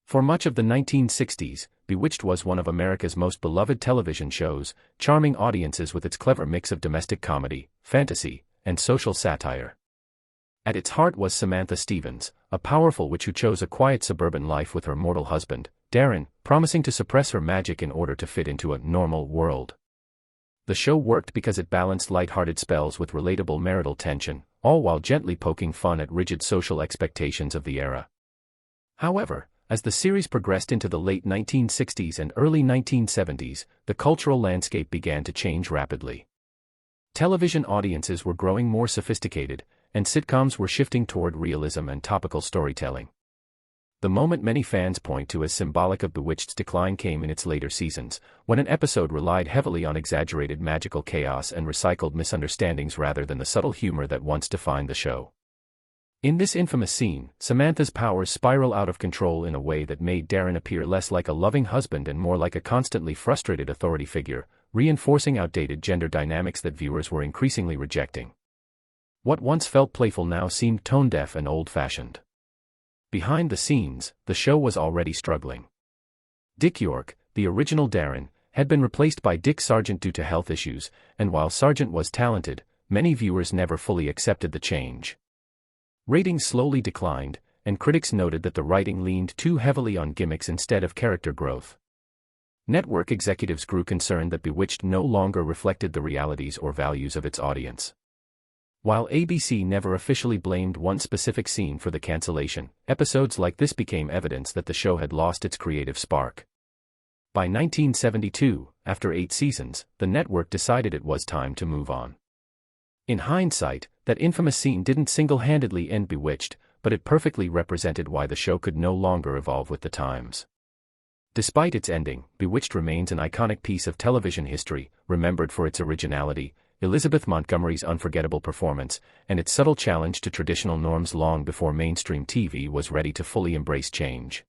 For much of the 1960s, Bewitched was one of America's most beloved television shows, charming audiences with its clever mix of domestic comedy, fantasy, and social satire. At its heart was Samantha Stevens, a powerful witch who chose a quiet suburban life with her mortal husband, Darren, promising to suppress her magic in order to fit into a normal world. The show worked because it balanced light-hearted spells with relatable marital tension, all while gently poking fun at rigid social expectations of the era. However, as the series progressed into the late 1960s and early 1970s, the cultural landscape began to change rapidly. Television audiences were growing more sophisticated, and sitcoms were shifting toward realism and topical storytelling. The moment many fans point to as symbolic of Bewitched's decline came in its later seasons, when an episode relied heavily on exaggerated magical chaos and recycled misunderstandings rather than the subtle humor that once defined the show. In this infamous scene, Samantha's powers spiral out of control in a way that made Darren appear less like a loving husband and more like a constantly frustrated authority figure, reinforcing outdated gender dynamics that viewers were increasingly rejecting. What once felt playful now seemed tone-deaf and old-fashioned. Behind the scenes, the show was already struggling. Dick York, the original Darren, had been replaced by Dick Sargent due to health issues, and while Sargent was talented, many viewers never fully accepted the change. Ratings slowly declined, and critics noted that the writing leaned too heavily on gimmicks instead of character growth. Network executives grew concerned that Bewitched no longer reflected the realities or values of its audience. While ABC never officially blamed one specific scene for the cancellation, episodes like this became evidence that the show had lost its creative spark. By 1972, after 8 seasons, the network decided it was time to move on. In hindsight, that infamous scene didn't single-handedly end Bewitched, but it perfectly represented why the show could no longer evolve with the times. Despite its ending, Bewitched remains an iconic piece of television history, remembered for its originality, Elizabeth Montgomery's unforgettable performance, and its subtle challenge to traditional norms long before mainstream TV was ready to fully embrace change.